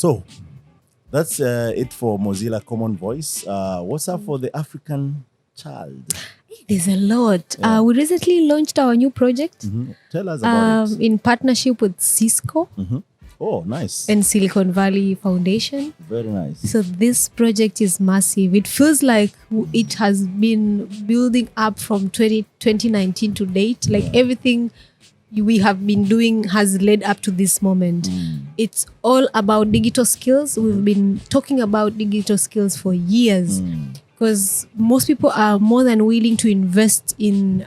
So that's it for Mozilla Common Voice. What's up for the African child? There's a lot. We recently launched our new project. Tell us about it. In partnership with Cisco. Oh, nice. And Silicon Valley Foundation. Very nice. So this project is massive. It feels like it has been building up from 2019 to date. Like everything we have been doing has led up to this moment. It's all about digital skills. We've been talking about digital skills for years. Because most people are more than willing to invest in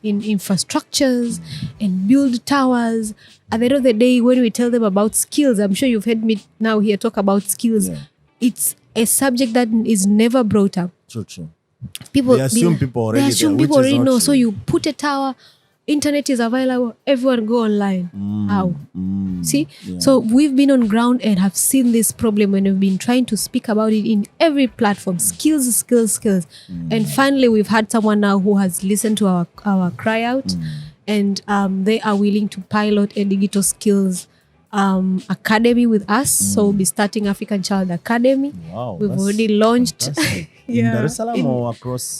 infrastructures and build towers. At the end of the day, when we tell them about skills, I'm sure you've heard me now here talk about skills. Yeah. It's a subject that is never brought up. True. They assume people already know. So you put a tower, internet is available, everyone go online. How? See? Yeah. So we've been on ground and have seen this problem and we've been trying to speak about it in every platform. Skills. And finally, we've had someone now who has listened to our cry out and they are willing to pilot a digital skills academy with us. So we'll be starting African Child Academy. Wow, we've already launched. In Dar es Salaam or across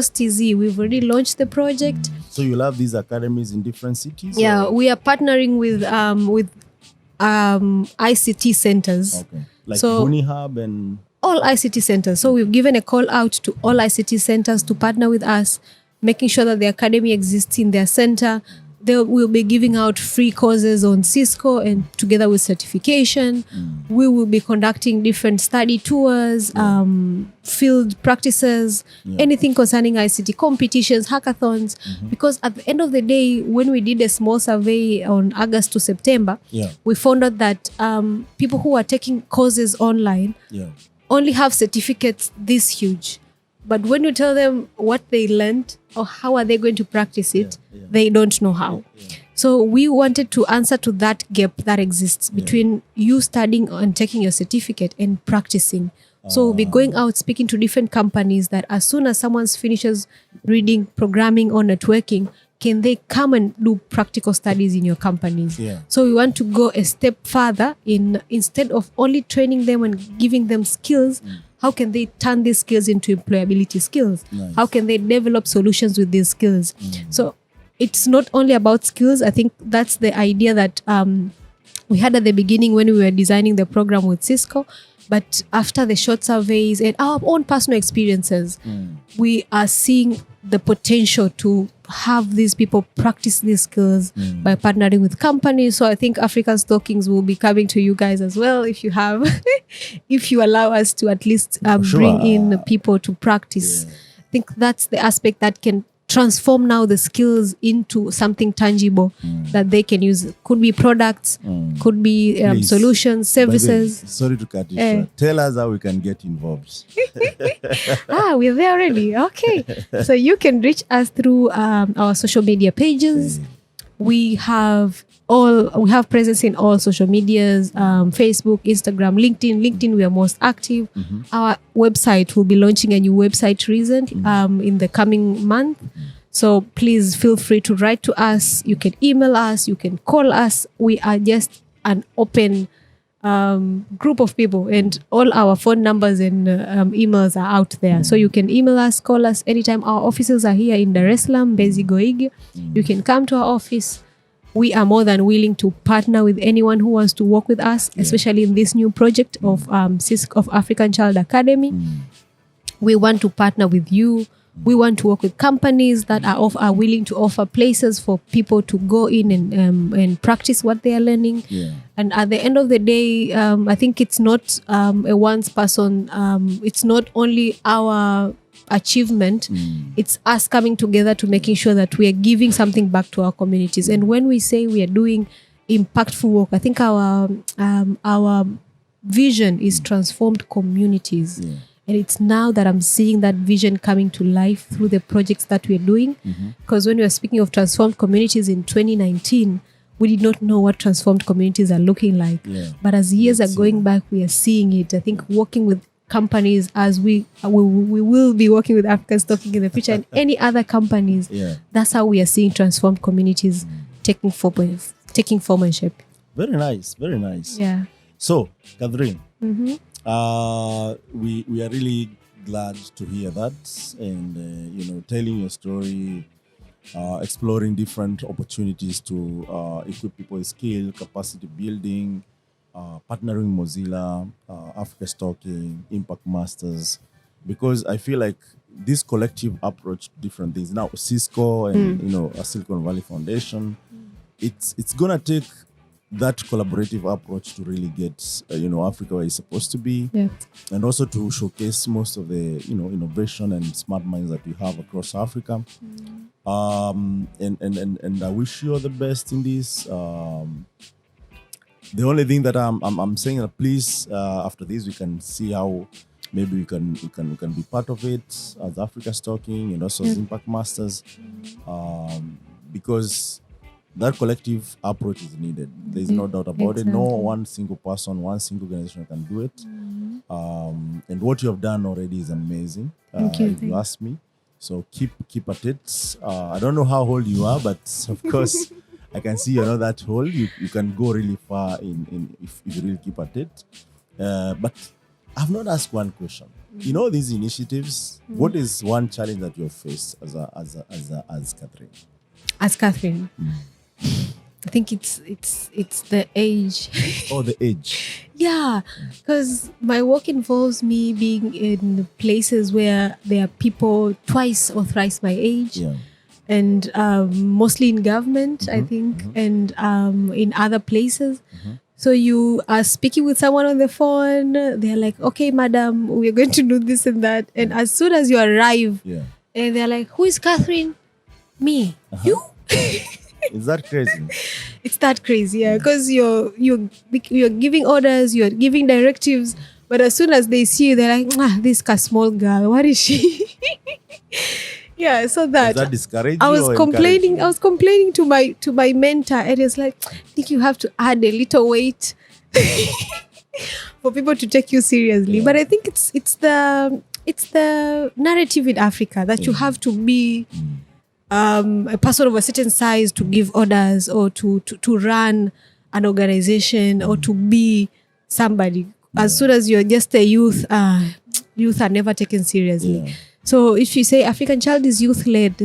TZ. We've already launched the project. So you'll have these academies in different cities? Yeah, we are partnering with ICT centers. Okay. Like Buni Hub and all ICT centers. So we've given a call out to all ICT centers to partner with us, making sure that the academy exists in their center. They will be giving out free courses on Cisco and together with certification. We will be conducting different study tours, field practices, anything concerning ICT, competitions, hackathons. Because at the end of the day, when we did a small survey on August to September, we found out that people who are taking courses online only have certificates this huge. But when you tell them what they learned or how are they going to practice it, they don't know how. So we wanted to answer to that gap that exists between you studying and taking your certificate and practicing. So we'll be going out speaking to different companies that as soon as someone finishes reading, programming or networking, can they come and do practical studies in your companies? So we want to go a step further instead of only training them and giving them skills. How can they turn these skills into employability skills? Nice. How can they develop solutions with these skills? So it's not only about skills. I think that's the idea that we had at the beginning when we were designing the program with Cisco. But after the short surveys and our own personal experiences, we are seeing the potential to have these people practice these skills by partnering with companies. So I think African Stockings will be coming to you guys as well if you have, if you allow us to at least bring in people to practice. I think that's the aspect that can transform now the skills into something tangible that they can use. Could be products, could be solutions, services. Sorry to cut you short. Tell us how we can get involved. We're there already. Okay. So you can reach us through our social media pages. We have presence in all social medias, Facebook, Instagram, LinkedIn. LinkedIn, we are most active. Our website will be launching a new website in the coming month. So please feel free to write to us. You can email us. You can call us. We are just an open group of people, and all our phone numbers and emails are out there. So you can email us, call us anytime. Our offices are here in Dar es Salaam, Mbezi Goigi. You can come to our office. We are more than willing to partner with anyone who wants to work with us, especially in this new project of African Child Academy. We want to partner with you. We want to work with companies that are willing to offer places for people to go in and practice what they are learning. And at the end of the day, I think it's not a one person. It's not only our achievement. It's us coming together to making sure that we are giving something back to our communities. And when we say we are doing impactful work, I think our vision is transformed communities. And it's now that I'm seeing that vision coming to life through the projects that we're doing. Because when we were speaking of transformed communities in 2019, we did not know what transformed communities are looking like. But as years are going back, we are seeing it. I think working with companies, as we will be working with African Stocking in the future and any other companies, that's how we are seeing transformed communities taking form and shape. Very nice, very nice. So, Catherine, we are really glad to hear that, and telling your story, exploring different opportunities to equip people with skill, capacity building, partnering Mozilla, Africa Stalking, Impact Masters, because I feel like this collective approach to different things now, Cisco and a Silicon Valley Foundation, it's gonna take that collaborative approach to really get Africa where it's supposed to be, Yeah. and also to showcase most of the innovation and smart minds that we have across Africa. And I wish you all the best in this. The only thing that I'm saying that please after this we can see how maybe we can be part of it as Africa Stalking and also as Impact Masters, because that collective approach is needed. There's no doubt about it. No one single person, one single organization can do it. And what you have done already is amazing. Thank you. If you ask me. So keep at it. I don't know how old you are, but of course, I can see you're not that old. You can go really far in if you really keep at it. But I've not asked one question. These initiatives. What is one challenge that you have faced as Catherine? As Catherine, I think it's the age. Oh, the age. Yeah, because my work involves me being in places where there are people twice or thrice my age. Yeah. And mostly in government, I think, and in other places. So you are speaking with someone on the phone. They're like, "Okay, madam, we're going to do this and that." And as soon as you arrive, Yeah. and they're like, "Who is Catherine?" Me. You. Is that crazy? It's that crazy, yeah. Because you're giving orders, you're giving directives, but as soon as they see you, they're like, this small girl, what is she? Yeah, so Does that discourage I you was or complaining. encourage I was complaining to my mentor, and it's like, I think you have to add a little weight for people to take you seriously. Yeah. But I think it's the narrative in Africa that you have to be a person of a certain size to give orders or to run an organization or to be somebody. As soon as you're just a youth, youth are never taken seriously. Yeah. So if you say African child is youth led,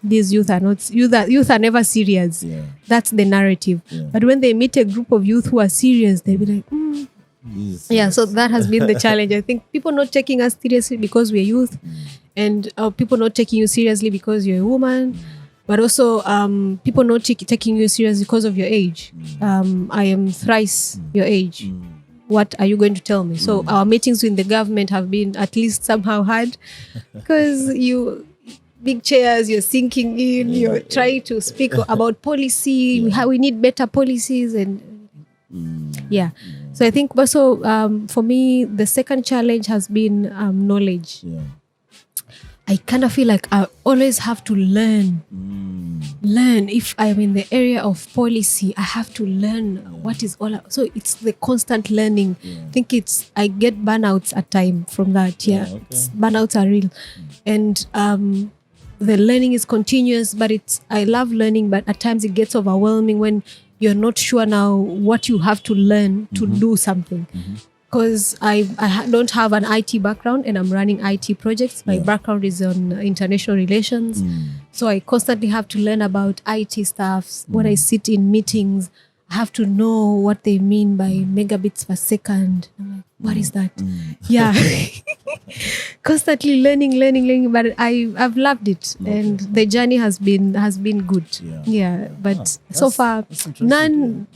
these youth are not youth are never serious. Yeah. That's the narrative. Yeah. But when they meet a group of youth who are serious, they'll be like, yeah. So that has been the challenge. I think people not taking us seriously because we're youth, and people not taking you seriously because you're a woman, but also people not taking you seriously because of your age. I am thrice your age. What are you going to tell me? So our meetings with the government have been at least somehow hard because big chairs, you're sinking in, you're trying to speak about policy, how we need better policies and So I think also for me, the second challenge has been knowledge. Yeah. I kind of feel like I always have to learn. Learn. If I'm in the area of policy, I have to learn what is all. So it's the constant learning. I think I get burnouts at time from that. Yeah, okay. Burnouts are real, and the learning is continuous. But I love learning, but at times it gets overwhelming when you're not sure now what you have to learn to do something. Because I don't have an IT background and I'm running IT projects. My background is on international relations. So I constantly have to learn about IT stuff. When I sit in meetings, I have to know what they mean by megabits per second. I'm like, what is that? Yeah. Constantly learning. But I've loved it. And the journey has been good. Yeah. But so far,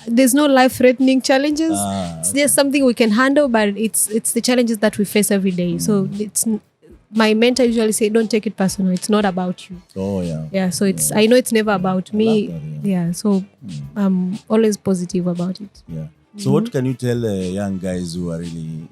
there's no life-threatening challenges. It's just something we can handle, but it's the challenges that we face every day. So my mentor usually say, don't take it personal. It's not about you. Oh, yeah. Yeah, so I know it's never about me. That, So I'm always positive about it. Yeah. So what can you tell young guys who are really,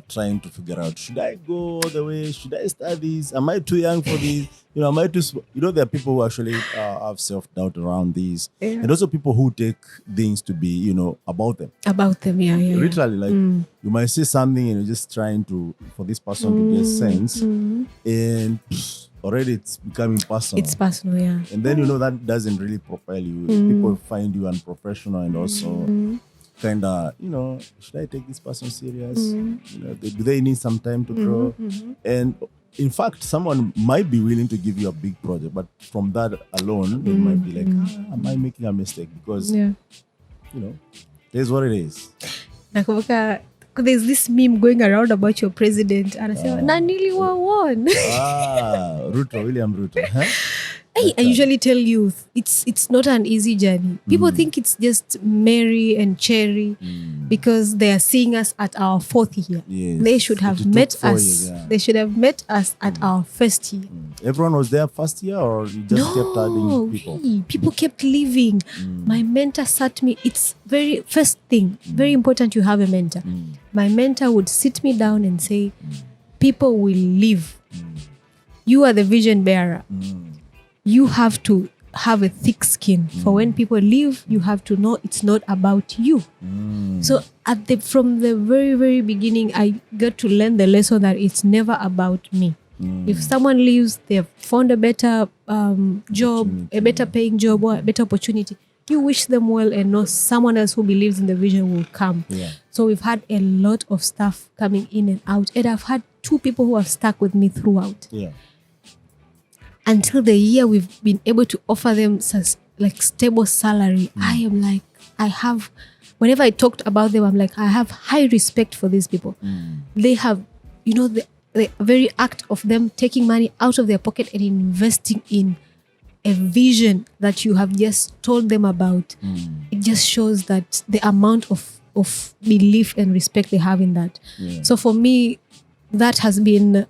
trying to figure out, should I go all the way? Should I study this? Am I too young for this? Am I too... there are people who actually have self-doubt around these. Yeah. And also people who take things to be, about them. About them, yeah. Literally, like, you might say something and you're just trying for this person to get sense. And already it's becoming personal. It's personal, yeah. And then, that doesn't really propel you. People find you unprofessional and also... kind of, should I take this person serious? Do they need some time to grow? And in fact, someone might be willing to give you a big project, but from that alone, they might be like, am I making a mistake? Because, here's what it is. Nakumbuka, there's this meme going around about your president, and I say, Nanili won. William Ruto. Huh? I usually tell youth it's not an easy journey. People think it's just merry and cherry because they are seeing us at our 4th year. Yes. They should have met us. Years, yeah. They should have met us at our 1st year. Everyone was there first year, or you just kept adding people? People kept leaving. My mentor sat me. It's very first thing, very important you have a mentor. My mentor would sit me down and say, people will leave. You are the vision bearer. You have to have a thick skin. For when people leave, you have to know it's not about you. So from the very, very beginning, I got to learn the lesson that it's never about me. If someone leaves, they've found a better job, a better paying job, or a better opportunity, you wish them well and know someone else who believes in the vision will come. Yeah. So we've had a lot of stuff coming in and out. And I've had 2 people who have stuck with me throughout. Yeah. Until the year we've been able to offer them like stable salary. I am like, whenever I talked about them, I'm like, I have high respect for these people. They have, the very act of them taking money out of their pocket and investing in a vision that you have just told them about. It just shows that the amount of belief and respect they have in that. Yeah. So for me, that has been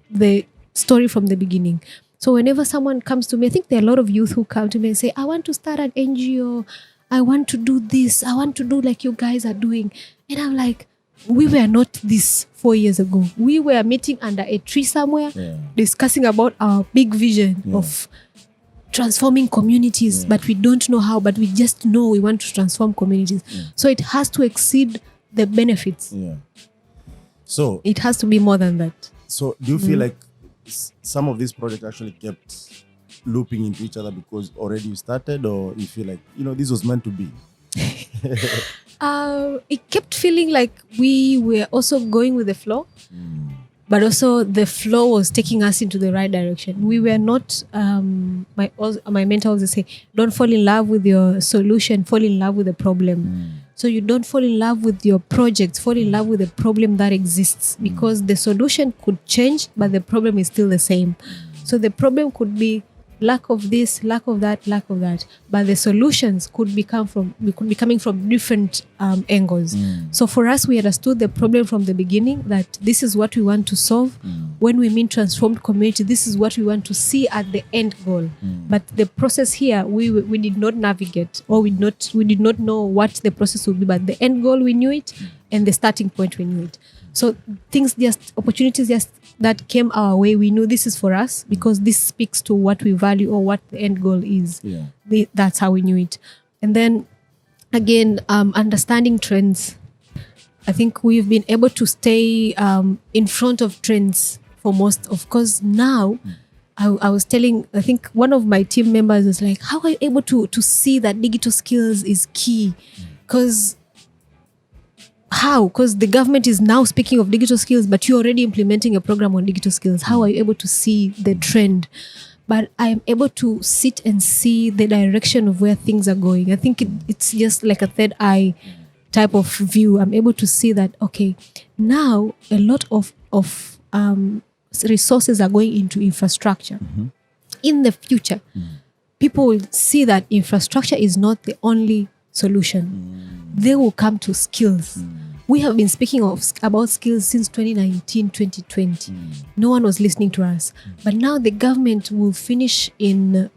the story from the beginning. So whenever someone comes to me, I think there are a lot of youth who come to me and say, I want to start an NGO. I want to do this. I want to do like you guys are doing. And I'm like, we were not this 4 years ago. We were meeting under a tree somewhere, discussing about our big vision of transforming communities, but we don't know how, but we just know we want to transform communities. So it has to exceed the benefits. Yeah. So it has to be more than that. So do you feel like some of these projects actually kept looping into each other because already you started, or you feel like, this was meant to be? It kept feeling like we were also going with the flow, but also the flow was taking us into the right direction. We were not, my mentor always say, don't fall in love with your solution, fall in love with the problem. So you don't fall in love with your projects, fall in love with the problem that exists, because the solution could change, but the problem is still the same. So the problem could be lack of this, lack of that, but the solutions could be coming from different angles. So for us, we understood the problem from the beginning, that this is what we want to solve. When we mean transformed community, this is what we want to see at the end goal. But the process here, we did not navigate, or we did not know what the process would be, but the end goal, we knew it, and the starting point, we knew it. So opportunities that came our way, we knew this is for us because this speaks to what we value or what the end goal is. Yeah. That's how we knew it. And then again, understanding trends. I think we've been able to stay in front of trends for most of, because now I was telling, I think one of my team members was like, how are you able to see that digital skills is key? Because how? Because the government is now speaking of digital skills, but you're already implementing a program on digital skills. How are you able to see the trend? But I am able to sit and see the direction of where things are going. I think it's just like a third eye type of view. I'm able to see that, okay, now a lot of resources are going into infrastructure. In the future, people will see that infrastructure is not the only solution. They will come to skills. We have been speaking about skills since 2019, 2020. No one was listening to us. But now the government will finish in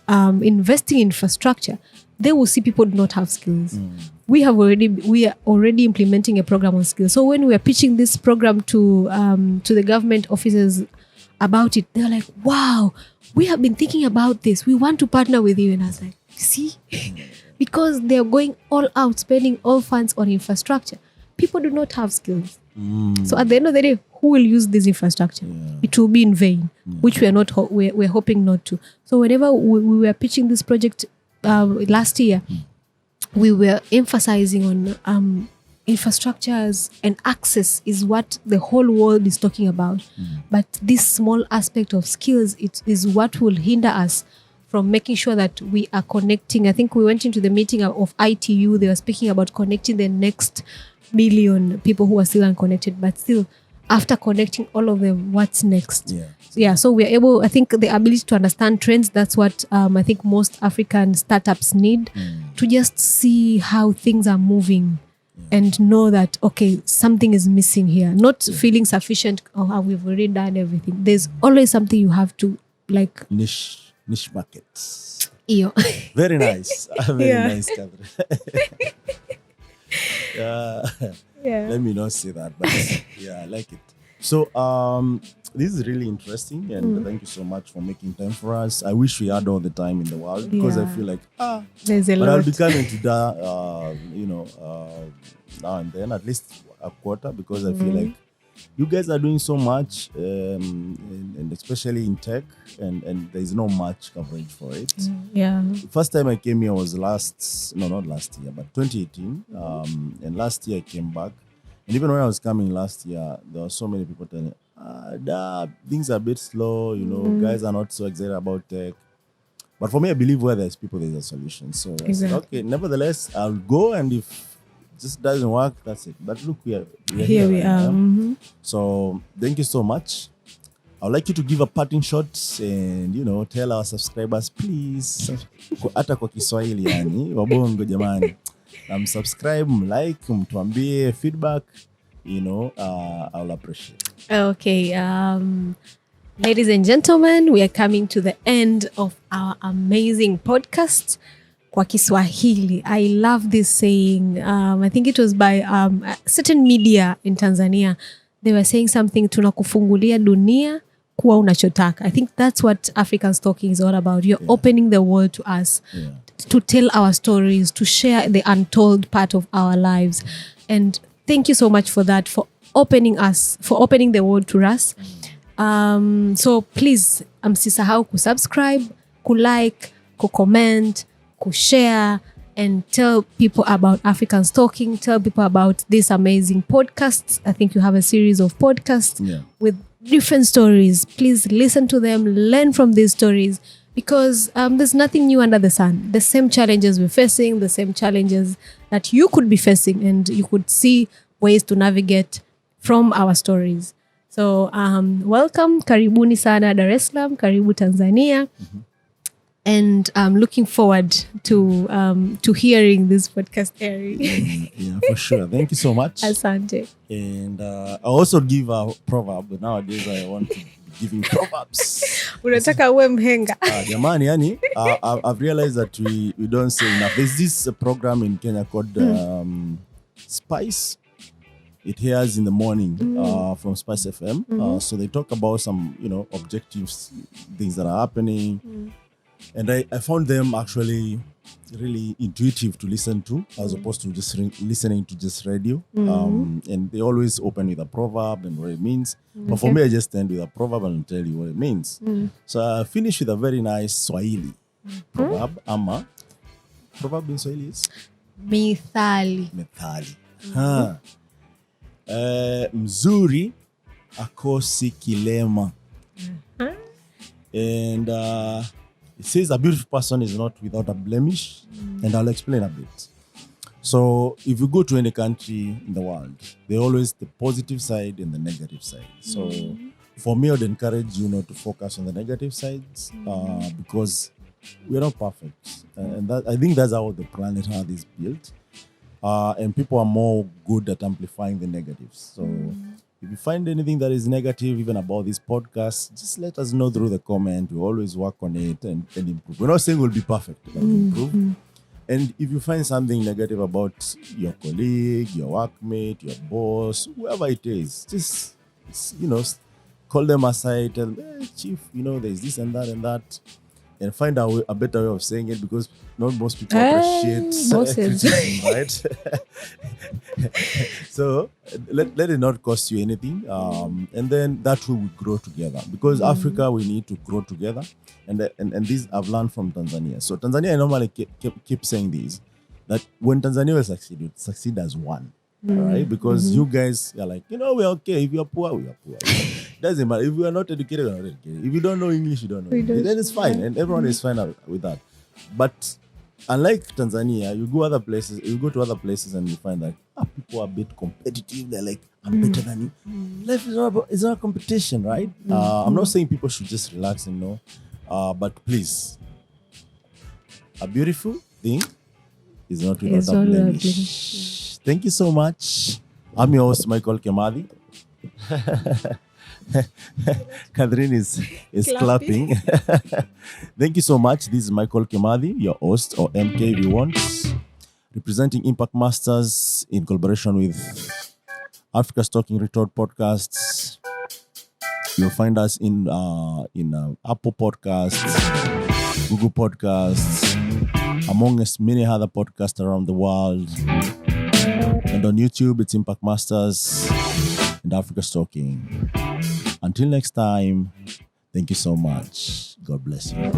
investing in infrastructure. They will see people do not have skills. We are already implementing a program on skills. So when we are pitching this program to the government officers about it, they're like, wow, we have been thinking about this. We want to partner with you. And I was like, see? Because they're going all out, spending all funds on infrastructure. People do not have skills. So at the end of the day, who will use this infrastructure? It will be in vain, which we're hoping not to. So whenever we were pitching this project last year, we were emphasizing on infrastructures and access is what the whole world is talking about. But this small aspect of skills, it is what will hinder us from making sure that we are connecting. I think we went into the meeting of ITU. They were speaking about connecting the next million people who are still unconnected, but still after connecting all of them, what's next? So we're able, I think the ability to understand trends, that's what I think most African startups need, to just see how things are moving and know that, okay, something is missing here. Not feeling sufficient, oh, we've already done everything. There's always something you have to like. Niche markets. Iyo. Very nice. Very nice, Catherine. Let me not say that, but I like it. So this is really interesting, and thank you so much for making time for us. I wish we had all the time in the world, because I feel like there's a lot. But I'll be coming to that now and then, at least a quarter, because I feel like you guys are doing so much, and especially in tech, and there's not much coverage for it. First time I came here was not last year, but 2018. And last year I came back. And even when I was coming last year, there were so many people telling me, things are a bit slow, guys are not so excited about tech. But for me, I believe where there's people, there's a solution. So I said, okay, nevertheless, I'll go, and if it just doesn't work, that's it. But look, we're here we are. So thank you so much. I'd like you to give a parting shot and, tell our subscribers, please, hata kwa Kiswahili yani, wabongo jamani. Subscribe, like, mtuambie feedback, I'll appreciate. Okay, ladies and gentlemen, we are coming to the end of our amazing podcast kwa Kiswahili. I love this saying. I think it was by a certain media in Tanzania. They were saying something, tunakufungulia dunia kuwa unachotaka. I think that's what African Talking is all about. You're opening the world to us. To tell our stories, to share the untold part of our lives. And thank you so much for that, for opening the world to us. So please, msisahau kusubscribe, kulike, kucomment, kushare, and tell people about Africans Talking, tell people about this amazing podcasts. I think you have a series of podcasts with different stories. Please listen to them, learn from these stories. Because there's nothing new under the sun. The same challenges we're facing, the same challenges that you could be facing, and you could see ways to navigate from our stories. So welcome, karibuni sana Dar es Salaam, karibu Tanzania. And I'm looking forward to hearing this podcast airing. Yeah, for sure. Thank you so much. Asante. And I also give a proverb, but nowadays I want to giving proverbs. Unataka uwe mhenga. Jamani, yani, I've realized that we don't say enough. There's this program in Kenya called Spice. It airs in the morning from Spice FM. So they talk about some, objectives, things that are happening. And I found them actually really intuitive to listen to, as opposed to just listening to just radio. And they always open with a proverb and what it means. But for me, I just end with a proverb and tell you what it means. So I finish with a very nice Swahili proverb. Proverb in Swahili is? Methali. Mzuri akosi kilema. And it says a beautiful person is not without a blemish. And I'll explain a bit. So if you go to any country in the world, there's always the positive side and the negative side. So for me, I would encourage you to focus on the negative sides because we're not perfect. And that, I think that's how the planet Earth is built. And people are more good at amplifying the negatives. So if you find anything that is negative, even about this podcast, just let us know through the comment. We always work on it and improve. We're not saying we'll be perfect, but we'll improve. And if you find something negative about your colleague, your workmate, your boss, whoever it is, just, call them aside, tell them, Chief, there's this and that. And find a better way of saying it, because not most people appreciate criticism, right? So let it not cost you anything. And then that way we grow together. Because Africa, we need to grow together. And this I've learned from Tanzania. So Tanzania, I normally keep saying this. that when Tanzania will succeed as one. Right? Because you guys are like, we're okay. If you're poor, we are poor. Doesn't matter. If we are not educated, we're not educated. If you don't know English, you don't know English. Then it's fine. And everyone is fine with that. But unlike Tanzania, you go to other places and you find that people are a bit competitive. They're like, I'm better than you. Life is not a competition, right? I'm not saying people should just relax and know. But please, a beautiful thing is not without a blemish. Thank you so much. I'm your host, Michael Kemadi. Catherine is clapping. Thank you so much. This is Michael Kemadi, your host, or MK if you want, representing Impact Masters in collaboration with Africa's Talking Retort Podcasts. You'll find us in Apple Podcasts, Google Podcasts, amongst many other podcasts around the world. And on YouTube, it's Impact Masters and Africa's Talking. Until next time, thank you so much. God bless you.